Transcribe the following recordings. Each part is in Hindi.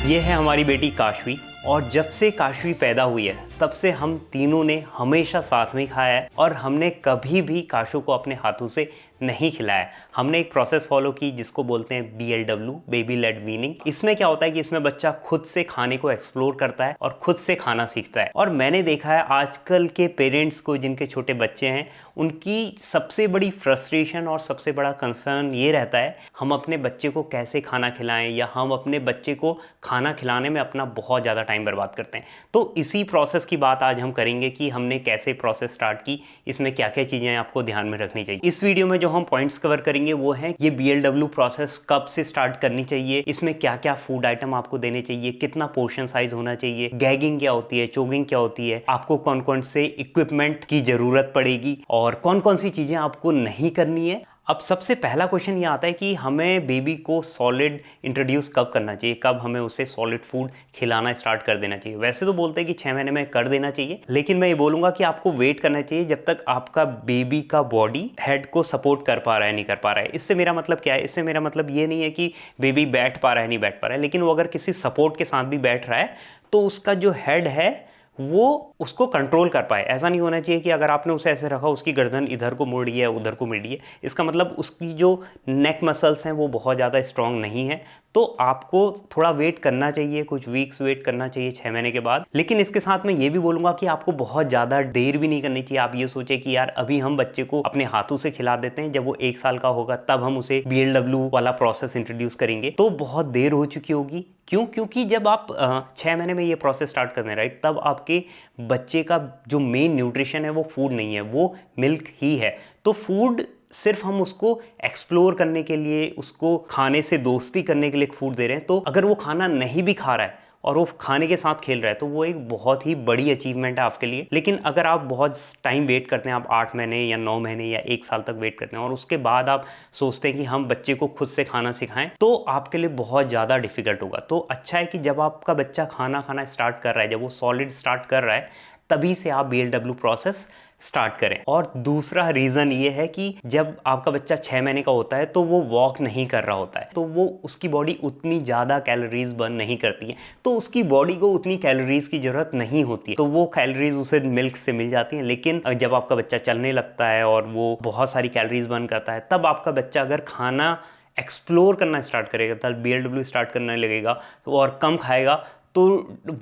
ये है हमारी बेटी काशवी और जब से काशवी पैदा हुई है तब से हम तीनों ने हमेशा साथ में खाया है और हमने कभी भी काशू को अपने हाथों से नहीं खिलाया। हमने एक प्रोसेस फॉलो की जिसको बोलते हैं BLW, बेबी लेड वीनिंग। इसमें क्या होता है कि इसमें बच्चा खुद से खाने को एक्सप्लोर करता है और खुद से खाना सीखता है। और मैंने देखा है आजकल के पेरेंट्स को जिनके छोटे बच्चे हैं उनकी सबसे बड़ी फ्रस्ट्रेशन और सबसे बड़ा कंसर्न ये रहता है हम अपने बच्चे को कैसे खाना खिलाएं या हम अपने बच्चे को खाना खिलाने में अपना बहुत ज़्यादा टाइम बर्बाद करते हैं। तो इसी प्रोसेस की बात आज हम करेंगे कि हमने कैसे प्रोसेस स्टार्ट की, इसमें क्या क्या चीज़ें आपको ध्यान में रखनी चाहिए। इस वीडियो में जो हम पॉइंट्स कवर करेंगे वो है ये BLW प्रोसेस कब से स्टार्ट करनी चाहिए, इसमें क्या क्या फूड आइटम आपको देने चाहिए, कितना पोर्शन साइज होना चाहिए, गैगिंग क्या होती है, चोगिंग क्या होती है, आपको कौन कौन से इक्विपमेंट की जरूरत पड़ेगी और कौन कौन सी चीज़ें आपको नहीं करनी है। अब सबसे पहला क्वेश्चन ये आता है कि हमें बेबी को सॉलिड इंट्रोड्यूस कब करना चाहिए, कब हमें उसे सॉलिड फूड खिलाना स्टार्ट कर देना चाहिए। वैसे तो बोलते हैं कि 6 महीने में कर देना चाहिए, लेकिन मैं ये बोलूँगा कि आपको वेट करना चाहिए जब तक आपका बेबी का बॉडी हेड को सपोर्ट कर पा रहा है नहीं कर पा रहा है। इससे मेरा मतलब क्या है, इससे मेरा मतलब ये नहीं है कि बेबी बैठ पा रहा है नहीं बैठ पा रहा है, लेकिन वो अगर किसी सपोर्ट के साथ भी बैठ रहा है तो उसका जो हेड है वो उसको कंट्रोल कर पाए। ऐसा नहीं होना चाहिए कि अगर आपने उसे ऐसे रखा उसकी गर्दन इधर को मुड़ी है उधर को मुड़ी है, इसका मतलब उसकी जो नेक मसल्स हैं वो बहुत ज़्यादा स्ट्रांग नहीं है। तो आपको थोड़ा वेट करना चाहिए, कुछ वीक्स वेट करना चाहिए 6 महीने के बाद। लेकिन इसके साथ मैं ये भी बोलूँगा कि आपको बहुत ज़्यादा देर भी नहीं करनी चाहिए। आप ये सोचे कि यार अभी हम बच्चे को अपने हाथों से खिला देते हैं, जब वो 1 साल का होगा तब हम उसे BLW वाला प्रोसेस इंट्रोड्यूस करेंगे तो बहुत देर हो चुकी होगी। क्यों? क्योंकि जब आप 6 महीने में ये प्रोसेस स्टार्ट करते हैं राइट, तब आपके बच्चे का जो मेन न्यूट्रिशन है वो फूड नहीं है, वो मिल्क ही है। तो फूड सिर्फ हम उसको एक्सप्लोर करने के लिए, उसको खाने से दोस्ती करने के लिए फूड दे रहे हैं। तो अगर वो खाना नहीं भी खा रहा है और वो खाने के साथ खेल रहा है तो वो एक बहुत ही बड़ी अचीवमेंट है आपके लिए। लेकिन अगर आप बहुत टाइम वेट करते हैं, आप 8 महीने या 9 महीने या 1 साल तक वेट करते हैं और उसके बाद आप सोचते हैं कि हम बच्चे को खुद से खाना सिखाएं, तो आपके लिए बहुत ज़्यादा डिफिकल्ट होगा। तो अच्छा है कि जब आपका बच्चा खाना खाना स्टार्ट कर रहा है, जब वो सॉलिड स्टार्ट कर रहा है, तभी से आप BLW प्रोसेस स्टार्ट करें। और दूसरा रीज़न ये है कि जब आपका बच्चा 6 महीने का होता है तो वो वॉक नहीं कर रहा होता है, तो वो उसकी बॉडी उतनी ज़्यादा कैलोरीज बर्न नहीं करती है, तो उसकी बॉडी को उतनी कैलोरीज की ज़रूरत नहीं होती है, तो वो कैलोरीज उसे मिल्क से मिल जाती हैं। लेकिन जब आपका बच्चा चलने लगता है और वो बहुत सारी कैलोरीज बर्न करता है, तब आपका बच्चा अगर खाना एक्सप्लोर करना स्टार्ट करेगा, तब BLW स्टार्ट करने लगेगा तो और कम खाएगा, तो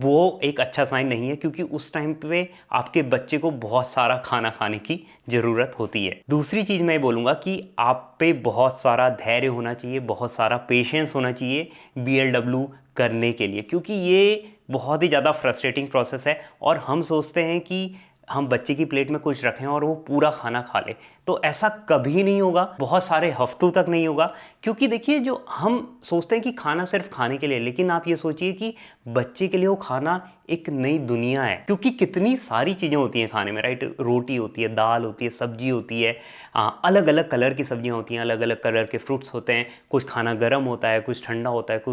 वो एक अच्छा साइन नहीं है, क्योंकि उस टाइम पे आपके बच्चे को बहुत सारा खाना खाने की ज़रूरत होती है। दूसरी चीज़ मैं बोलूँगा कि आप पे बहुत सारा धैर्य होना चाहिए, बहुत सारा पेशेंस होना चाहिए BLW करने के लिए, क्योंकि ये बहुत ही ज़्यादा फ्रस्ट्रेटिंग प्रोसेस है। और हम सोचते हैं कि हम बच्चे की प्लेट में कुछ रखें और वो पूरा खाना खा ले, तो ऐसा कभी नहीं होगा, बहुत सारे हफ्तों तक नहीं होगा। क्योंकि देखिए, जो हम सोचते हैं कि खाना सिर्फ खाने के लिए, लेकिन आप ये सोचिए कि बच्चे के लिए वो खाना एक नई दुनिया है, क्योंकि कितनी सारी चीज़ें होती हैं खाने में राइट। रोटी होती है, दाल होती है, सब्जी होती है, अलग अलग कलर की सब्जियां होती हैं, अलग अलग कलर के फ्रूट्स होते हैं, कुछ खाना गर्म होता है, कुछ ठंडा होता है,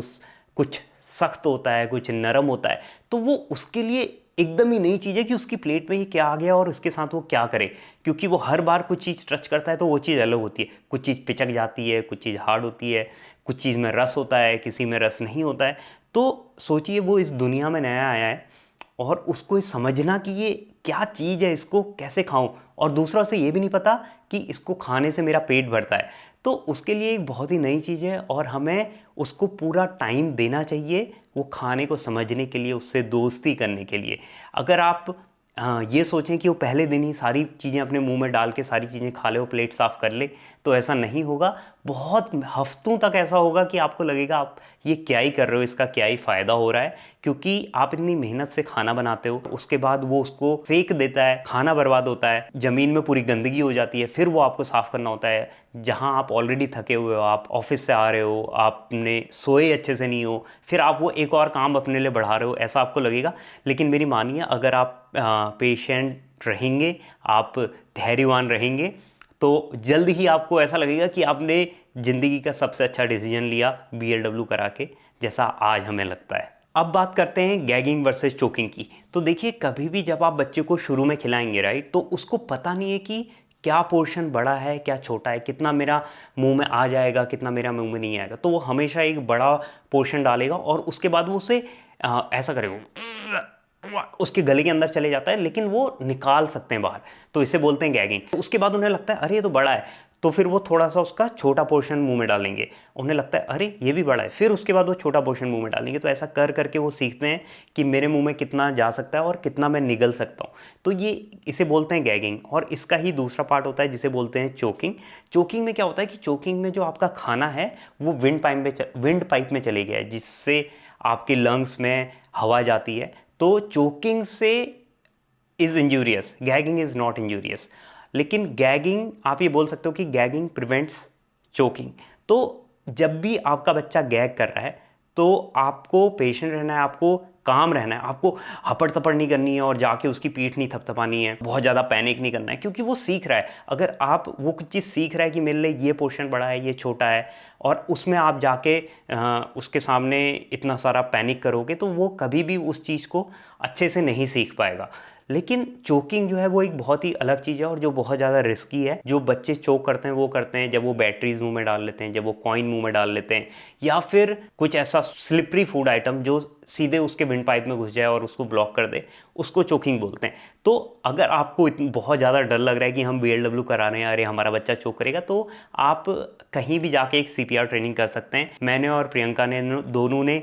कुछ सख्त होता है, कुछ नरम होता है। तो वो उसके लिए एकदम ही नई चीज़ है कि उसकी प्लेट में ये क्या आ गया और उसके साथ वो क्या करे, क्योंकि वो हर बार कुछ चीज़ टच करता है तो वो चीज़ अलग होती है। कुछ चीज़ पिचक जाती है, कुछ चीज़ हार्ड होती है, कुछ चीज़ में रस होता है, किसी में रस नहीं होता है। तो सोचिए वो इस दुनिया में नया आया है और उसको समझना कि ये क्या चीज़ है, इसको कैसे खाऊं, और दूसरा उसे ये भी नहीं पता कि इसको खाने से मेरा पेट भरता है, तो उसके लिए एक बहुत ही नई चीज़ है और हमें उसको पूरा टाइम देना चाहिए वो खाने को समझने के लिए, उससे दोस्ती करने के लिए। अगर आप ये सोचें कि वो पहले दिन ही सारी चीज़ें अपने मुंह में डाल के सारी चीज़ें खा ले, वो प्लेट साफ़ कर ले, तो ऐसा नहीं होगा। बहुत हफ्तों तक ऐसा होगा कि आपको लगेगा आप ये क्या ही कर रहे हो, इसका क्या ही फ़ायदा हो रहा है, क्योंकि आप इतनी मेहनत से खाना बनाते हो, उसके बाद वो उसको फेंक देता है, खाना बर्बाद होता है, ज़मीन में पूरी गंदगी हो जाती है, फिर वो आपको साफ़ करना होता है। जहाँ आप ऑलरेडी थके हुए हो, आप ऑफिस से आ रहे हो, आपने सोए अच्छे से नहीं हो, फिर आप वो एक और काम अपने लिए बढ़ा रहे हो, ऐसा आपको लगेगा। लेकिन मेरी मानिए, अगर आप पेशेंट रहेंगे, आप धैर्यवान रहेंगे, तो जल्द ही आपको ऐसा लगेगा कि आपने ज़िंदगी का सबसे अच्छा डिसीजन लिया BLW करा के, जैसा आज हमें लगता है। अब बात करते हैं गैगिंग वर्सेस चोकिंग की। तो देखिए, कभी भी जब आप बच्चे को शुरू में खिलाएंगे राइट, तो उसको पता नहीं है कि क्या पोर्शन बड़ा है क्या छोटा है, कितना मेरा मुंह में आ जाएगा कितना मेरा मुंह में नहीं आएगा। तो वो हमेशा एक बड़ा पोर्शन डालेगा और उसके बाद वो उसे ऐसा करेगा, उसके गले के अंदर चले जाता है, लेकिन वो निकाल सकते हैं बाहर, तो इसे बोलते हैं गैगिंग। तो उसके बाद उन्हें लगता है अरे ये तो बड़ा है, तो फिर वो थोड़ा सा उसका छोटा पोर्शन मुंह में डालेंगे, उन्हें लगता है अरे ये भी बड़ा है, फिर उसके बाद वो छोटा पोर्शन मुंह में डालेंगे। तो ऐसा कर करके वो सीखते हैं कि मेरे मुंह में कितना जा सकता है और कितना मैं निगल सकता हूँ। तो ये इसे बोलते हैं गैगिंग। और इसका ही दूसरा पार्ट होता है जिसे बोलते हैं चोकिंग। चोकिंग में क्या होता है कि चोकिंग में जो आपका खाना है वो विंड पाइप में चले गया है, जिससे आपके लंग्स में हवा जाती है। तो चोकिंग से is injurious, gagging is not injurious. लेकिन गैगिंग, आप ये बोल सकते हो कि गैगिंग प्रिवेंट्स चोकिंग। तो जब भी आपका बच्चा गैग कर रहा है तो आपको पेशेंट रहना है, आपको काम रहना है, आपको हपड़ थपड़ नहीं करनी है और जाके उसकी पीठ नहीं थपथपानी है, बहुत ज़्यादा पैनिक नहीं करना है, क्योंकि वो सीख रहा है। अगर आप वो कुछ चीज़ सीख रहा है कि मेरे लिए ये पोर्शन बड़ा है ये छोटा है, और उसमें आप जाके उसके सामने इतना सारा पैनिक करोगे तो वो कभी भी उस चीज़ को अच्छे से नहीं सीख पाएगा। लेकिन चोकिंग जो है वो एक बहुत ही अलग चीज़ है और जो बहुत ज़्यादा रिस्की है। जो बच्चे चोक करते हैं वो करते हैं जब वो बैटरीज मुंह में डाल लेते हैं, जब वो कॉइन मुंह में डाल लेते हैं, या फिर कुछ ऐसा स्लिपरी फूड आइटम जो सीधे उसके विंड पाइप में घुस जाए और उसको ब्लॉक कर दे, उसको चोकिंग बोलते हैं। तो अगर आपको बहुत ज़्यादा डर लग रहा है कि हम BLW करा रहे हैं, अरे हमारा बच्चा चोक करेगा, तो आप कहीं भी जाके एक CPR ट्रेनिंग कर सकते हैं। मैंने और प्रियंका ने दोनों ने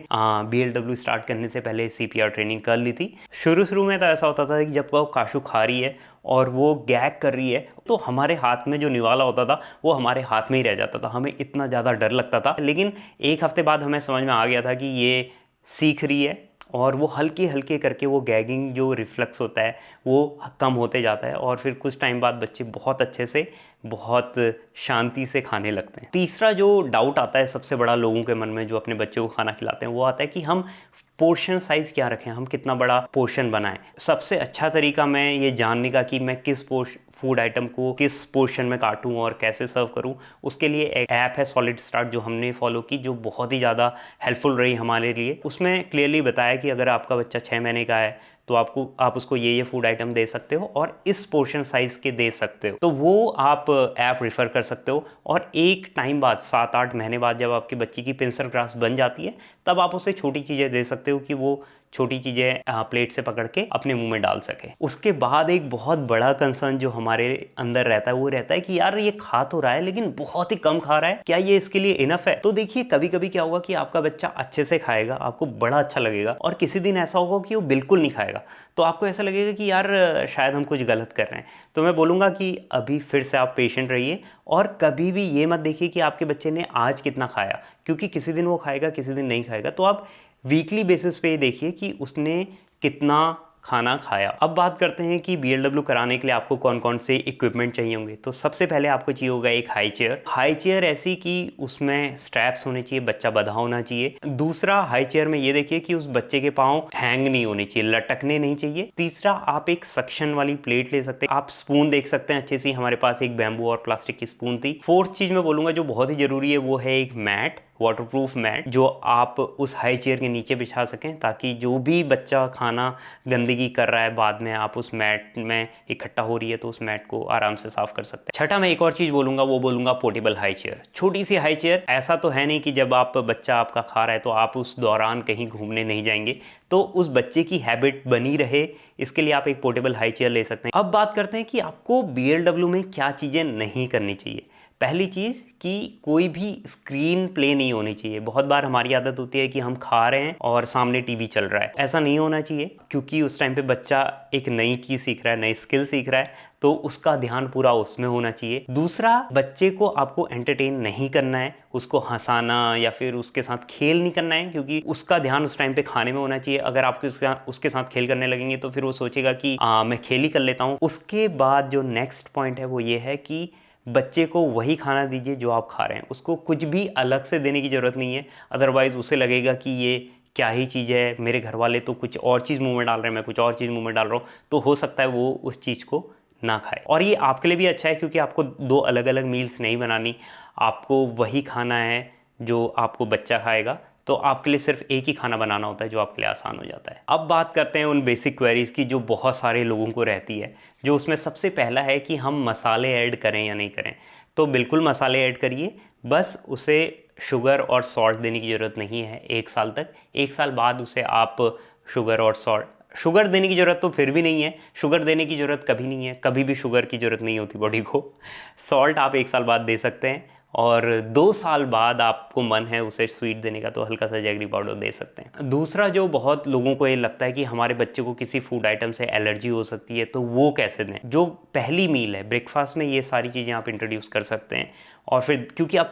BLW स्टार्ट करने से पहले CPR ट्रेनिंग कर ली थी। शुरू में तो ऐसा होता था कि जब वो काशू खा रही है और वो गैग कर रही है तो हमारे हाथ में जो निवाला होता था वो हमारे हाथ में ही रह जाता था, हमें इतना ज़्यादा डर लगता था। लेकिन एक हफ्ते बाद हमें समझ में आ गया था कि ये सीख रही है और वो हल्के हल्के करके वो गैगिंग जो रिफ्लेक्स होता है वो कम होते जाता है, और फिर कुछ टाइम बाद बच्चे बहुत अच्छे से बहुत शांति से खाने लगते हैं। तीसरा जो डाउट आता है सबसे बड़ा लोगों के मन में जो अपने बच्चों को खाना खिलाते हैं, वो आता है कि हम पोर्शन साइज़ क्या रखें, हम कितना बड़ा पोर्शन बनाएं। सबसे अच्छा तरीका मैं ये जानने का कि मैं किस फूड आइटम को किस पोर्शन में काटूं और कैसे सर्व करूं, उसके लिए एक ऐप है सॉलिड स्टार्ट जो हमने फॉलो की, जो बहुत ही ज़्यादा हेल्पफुल रही हमारे लिए। उसमें क्लियरली बताया कि अगर आपका बच्चा 6 महीने का है तो आप उसको ये फूड आइटम दे सकते हो और इस पोर्शन साइज़ के दे सकते हो। तो वो आप ऐप रेफ़र कर सकते हो, और एक टाइम बाद 7-8 महीने बाद जब आपकी बच्ची की पिंसर ग्रास बन जाती है तब आप उसे छोटी चीज़ें दे सकते हो कि वो छोटी चीज़ें प्लेट से पकड़ के अपने मुंह में डाल सके। उसके बाद एक बहुत बड़ा कंसर्न जो हमारे अंदर रहता है वो रहता है कि यार ये खा तो रहा है लेकिन बहुत ही कम खा रहा है, क्या ये इसके लिए इनफ है? तो देखिए कभी कभी क्या होगा कि आपका बच्चा अच्छे से खाएगा, आपको बड़ा अच्छा लगेगा, और किसी दिन ऐसा होगा कि वो बिल्कुल नहीं खाएगा, तो आपको ऐसा लगेगा कि यार शायद हम कुछ गलत कर रहे हैं। तो मैं बोलूँगा कि अभी फिर से आप पेशेंट रहिए और कभी भी ये मत देखिए कि आपके बच्चे ने आज कितना खाया, क्योंकि किसी दिन वो खाएगा किसी दिन नहीं खाएगा। तो आप वीकली बेसिस पे ये देखिए कि उसने कितना खाना खाया। अब बात करते हैं कि BLW कराने के लिए आपको कौन कौन से इक्विपमेंट चाहिए होंगे। तो सबसे पहले आपको चाहिए होगा एक हाई चेयर। हाई चेयर ऐसी कि उसमें स्ट्रैप्स होने चाहिए, बच्चा बंधा होना चाहिए। दूसरा, हाई चेयर में ये देखिए कि उस बच्चे के पाँव हैंग नहीं होने चाहिए, लटकने नहीं चाहिए। तीसरा, आप एक सक्शन वाली प्लेट ले सकते हैं। आप स्पून देख सकते हैं अच्छे से, हमारे पास एक बैम्बू और प्लास्टिक की स्पून थी। फोर्थ चीज मैं बोलूँगा जो बहुत ही जरूरी है वो है एक मैट, वाटरप्रूफ मैट, जो आप उस हाई चेयर के नीचे बिछा सकें, ताकि जो भी बच्चा खाना गंदगी कर रहा है बाद में आप उस मैट में इकट्ठा हो रही है तो उस मैट को आराम से साफ कर सकते हैं। छठा, मैं एक और चीज़ बोलूँगा, वो बोलूँगा पोर्टेबल हाई चेयर। छोटी सी हाई चेयर, ऐसा तो है नहीं कि जब आप बच्चा आपका खा रहा है तो आप उस दौरान कहीं घूमने नहीं जाएंगे, तो उस बच्चे की हैबिट बनी रहे इसके लिए आप एक पोर्टेबल हाई चेयर ले सकते हैं। अब बात करते हैं कि आपको BLW में क्या चीज़ें नहीं करनी चाहिए। पहली चीज़ कि कोई भी स्क्रीन प्ले नहीं होनी चाहिए। बहुत बार हमारी आदत होती है कि हम खा रहे हैं और सामने टीवी चल रहा है, ऐसा नहीं होना चाहिए, क्योंकि उस टाइम पे बच्चा एक नई चीज़ सीख रहा है, नई स्किल सीख रहा है, तो उसका ध्यान पूरा उसमें होना चाहिए। दूसरा, बच्चे को आपको एंटरटेन नहीं करना है, उसको हंसाना या फिर उसके साथ खेल नहीं करना है, क्योंकि उसका ध्यान उस टाइम पे खाने में होना चाहिए। अगर आप उसके साथ खेल करने लगेंगे तो फिर वो सोचेगा कि मैं खेल ही कर लेता हूँ। उसके बाद जो नेक्स्ट पॉइंट है वो ये है कि बच्चे को वही खाना दीजिए जो आप खा रहे हैं, उसको कुछ भी अलग से देने की ज़रूरत नहीं है, अदरवाइज़ उसे लगेगा कि ये क्या ही चीज़ है, मेरे घर वाले तो कुछ और चीज़ मुंह में डाल रहे हैं, मैं कुछ और चीज़ मुंह में डाल रहा हूँ, तो हो सकता है वो उस चीज़ को ना खाए। और ये आपके लिए भी अच्छा है, क्योंकि आपको 2 अलग अलग मील्स नहीं बनानी, आपको वही खाना है जो आपको बच्चा खाएगा, तो आपके लिए सिर्फ एक ही खाना बनाना होता है जो आपके लिए आसान हो जाता है। अब बात करते हैं उन बेसिक क्वेरीज़ की जो बहुत सारे लोगों को रहती है, जो उसमें सबसे पहला है कि हम मसाले ऐड करें या नहीं करें। तो बिल्कुल मसाले ऐड करिए, बस उसे शुगर और सॉल्ट देने की ज़रूरत नहीं है 1 साल तक। 1 साल बाद उसे आप शुगर देने की ज़रूरत तो फिर भी नहीं है, शुगर देने की ज़रूरत कभी नहीं है, कभी भी शुगर की ज़रूरत नहीं होती बॉडी को। सॉल्ट आप 1 साल बाद दे सकते हैं, और 2 साल बाद आपको मन है उसे स्वीट देने का तो हल्का सा जैगरी पाउडर दे सकते हैं। दूसरा, जो बहुत लोगों को ये लगता है कि हमारे बच्चे को किसी फूड आइटम से एलर्जी हो सकती है, तो वो कैसे दें। जो पहली मील है ब्रेकफास्ट में, ये सारी चीज़ें आप इंट्रोड्यूस कर सकते हैं, और फिर क्योंकि आप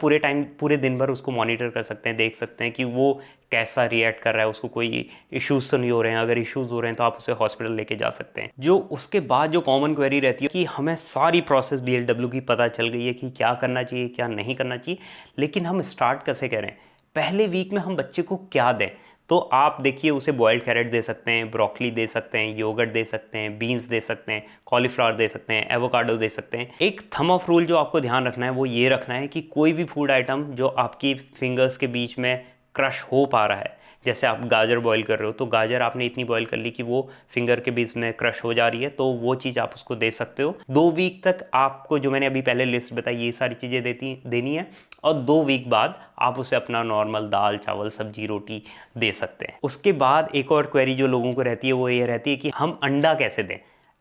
पूरे दिन भर उसको मॉनिटर कर सकते हैं, देख सकते हैं कि वो कैसा रिएक्ट कर रहा है, उसको कोई इश्यूज़ तो नहीं हो रहे हैं। अगर इश्यूज़ हो रहे हैं तो आप उसे हॉस्पिटल लेके जा सकते हैं। जो उसके बाद जो कॉमन क्वेरी रहती है कि हमें सारी प्रोसेस BLW की पता चल गई है कि क्या करना चाहिए क्या नहीं करना चाहिए, लेकिन हम स्टार्ट कैसे करें, पहले वीक में हम बच्चे को क्या दें। तो आप देखिए, उसे बॉइल्ड कैरेट दे सकते हैं, ब्रोकली दे सकते हैं, योगर्ट दे सकते हैं, बीन्स दे सकते हैं, कॉलीफ्लावर दे सकते हैं, एवोकाडो दे सकते हैं। एक थंब ऑफ रूल जो आपको ध्यान रखना है वो ये रखना है कि कोई भी फूड आइटम जो आपकी फिंगर्स के बीच में क्रश हो पा रहा है, जैसे आप गाजर बॉईल कर रहे हो तो गाजर आपने इतनी बॉईल कर ली कि वो फिंगर के बीच में क्रश हो जा रही है, तो वो चीज़ आप उसको दे सकते हो। 2 वीक तक आपको, जो मैंने अभी पहले लिस्ट बताई, ये सारी चीज़ें देनी है, और 2 वीक बाद आप उसे अपना नॉर्मल दाल चावल सब्जी रोटी दे सकते हैं। उसके बाद एक और क्वेरी जो लोगों को रहती है वो ये रहती है कि हम अंडा कैसे दें,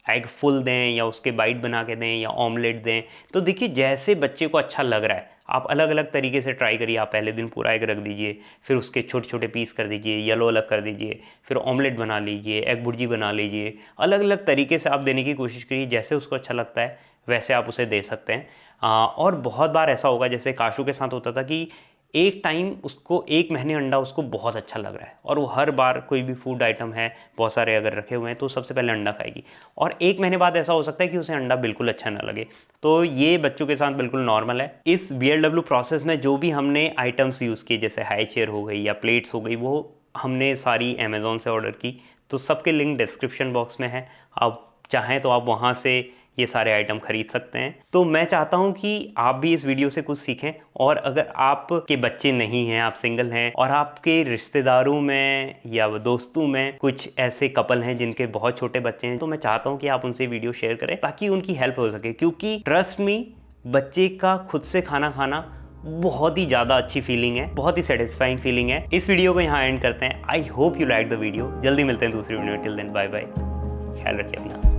एग फुल दें या उसके बाइट बना के दें या ऑमलेट दें। तो देखिए, जैसे बच्चे को अच्छा लग रहा है आप अलग अलग तरीके से ट्राई करिए। आप पहले दिन पूरा एग रख दीजिए, फिर उसके छोटे छोटे पीस कर दीजिए, येलो अलग कर दीजिए, फिर ऑमलेट बना लीजिए, एग भुर्जी बना लीजिए। अलग अलग तरीके से आप देने की कोशिश करिए, जैसे उसको अच्छा लगता है वैसे आप उसे दे सकते हैं। और बहुत बार ऐसा होगा, जैसे काशू के साथ होता था कि एक टाइम उसको 1 महीने अंडा उसको बहुत अच्छा लग रहा है, और वो हर बार कोई भी फूड आइटम है बहुत सारे अगर रखे हुए हैं तो सबसे पहले अंडा खाएगी, और 1 महीने बाद ऐसा हो सकता है कि उसे अंडा बिल्कुल अच्छा ना लगे। तो ये बच्चों के साथ बिल्कुल नॉर्मल है। इस BLW प्रोसेस में जो भी हमने आइटम्स यूज़ किए, जैसे हाई चेयर हो गई या प्लेट्स हो गई, वो हमने सारी अमेज़ॉन से ऑर्डर की, तो सबके लिंक डिस्क्रिप्शन बॉक्स में है। आप चाहें तो आप वहाँ से ये सारे आइटम खरीद सकते हैं। तो मैं चाहता हूँ कि आप भी इस वीडियो से कुछ सीखें, और अगर आपके बच्चे नहीं हैं, आप सिंगल हैं, और आपके रिश्तेदारों में या दोस्तों में कुछ ऐसे कपल हैं जिनके बहुत छोटे बच्चे हैं, तो मैं चाहता हूँ कि आप उनसे वीडियो शेयर करें ताकि उनकी हेल्प हो सके। क्योंकि ट्रस्ट मी, बच्चे का खुद से खाना खाना बहुत ही ज़्यादा अच्छी फीलिंग है, बहुत ही सेटिस्फाइंग फीलिंग है। इस वीडियो को यहाँ एंड करते हैं। I hope you like the video. जल्दी मिलते हैं दूसरी video. Till then bye bye, ख्याल रखिए अपना।